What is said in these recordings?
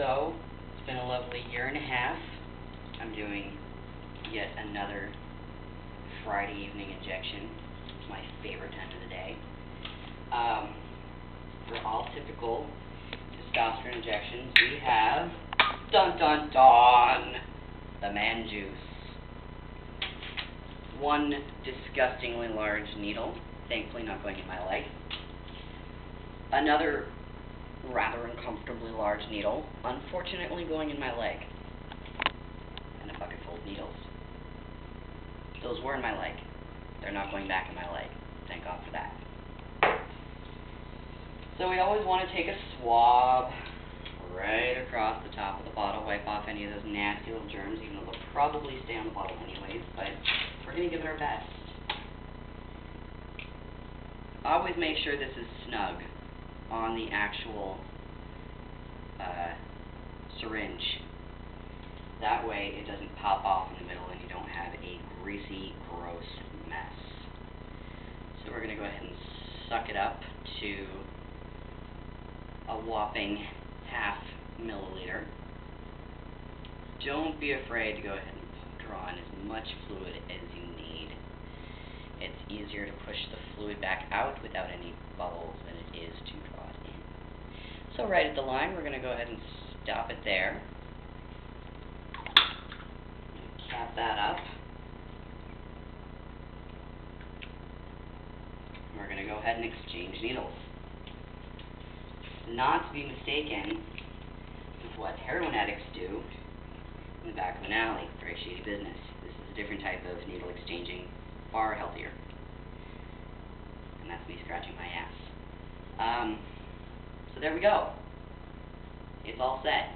So, it's been a lovely year and a half. I'm doing yet another Friday evening injection. It's my favorite time of the day. For all typical testosterone injections, we have, dun dun dun, the man juice. One disgustingly large needle, thankfully not going in my leg. Another rather uncomfortably large needle, unfortunately going in my leg. And a bucket full of needles. Those were in my leg. They're not going back in my leg. Thank God for that. So we always want to take a swab right across the top of the bottle, wipe off any of those nasty little germs, even though they'll probably stay on the bottle anyways, but we're going to give it our best. Always make sure this is snug on the actual syringe. That way it doesn't pop off in the middle and you don't have a greasy, gross mess. So we're going to go ahead and suck it up to a whopping ½ milliliter. Don't be afraid to go ahead and draw in as much fluid as you need. It's easier to push the fluid back out without any bubbles than it is to draw it in. So right at the line, we're going to go ahead and stop it there. Cap that up. We're going to go ahead and exchange needles. Not to be mistaken with what heroin addicts do in the back of an alley. Very shady business. This is a different type of needle exchanging, far healthier. And that's me scratching my ass. So there we go. It's all set.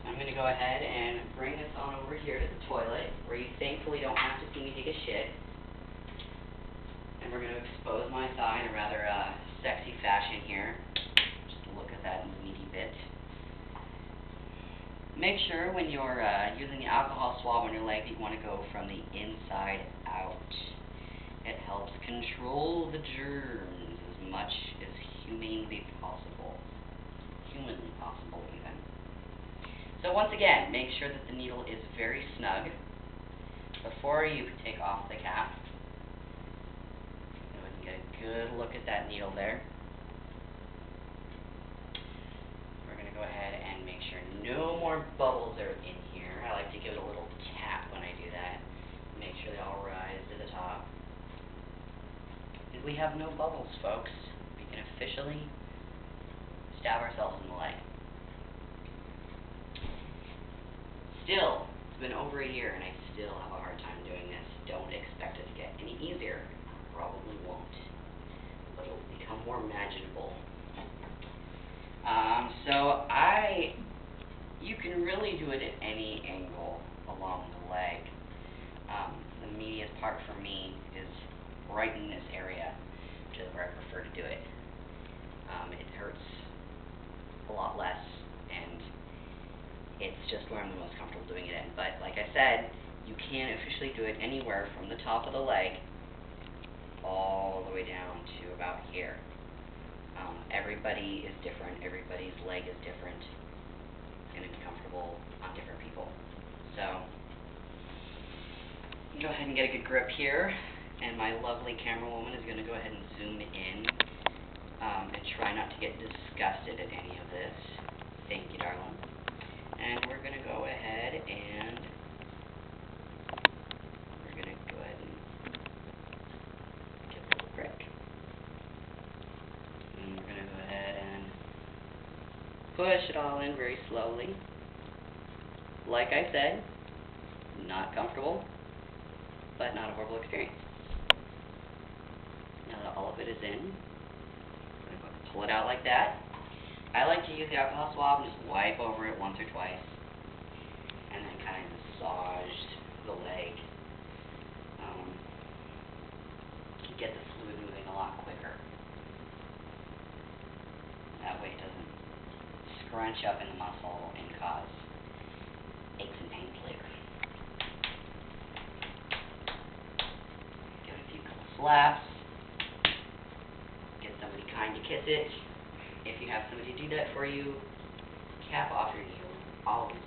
I'm going to go ahead and bring this on over here to the toilet, where you thankfully don't have to see me take a shit. And we're going to expose my thigh in a rather sexy fashion here. Just look at that meaty bit. Make sure when you're using the alcohol swab on your leg that you want to go from the inside out. It helps control the germs as much as humanly possible. Humanly possible, even. So once again, make sure that the needle is very snug before you take off the cap. Go ahead and get a good look at that needle there. We're going to go ahead and make sure no more bubbles are in here. I like to give it a little tap when I do that. Make sure they all rise to the top. And we have no bubbles, folks. We can officially stab ourselves in the leg. Still, it's been over a year and I still have a hard time doing this. Don't expect it to get any easier. Probably won't. But it'll become more manageable. You can really do it at any angle along the leg. The meatiest part for me is right in this area, which is where I prefer to do it. It hurts a lot less, and it's just where I'm the most comfortable doing it in. But like I said, you can officially do it anywhere from the top of the leg all the way down to about here. Everybody is different. Everybody's leg is different. It's going to be comfortable on different people. So, go ahead and get a good grip here, and my lovely camera woman is going to go ahead and zoom in and try not to get disgusted at any of this. Thank you, darling. And we're going to go ahead and give it a little prick. And we're going to go ahead and push it all in very slowly. Like I said, not comfortable, but not a horrible experience. Now that all of it is in, I'm going to pull it out like that. I like to use the alcohol swab and just wipe over it once or twice, and then kind of massage the leg. Get the fluid moving a lot quicker. That way it doesn't scrunch up in the muscle and cause aches and pains later. Give it a few couple slaps. Get somebody kind to kiss it. if you have somebody do that for you, cap off your heel, always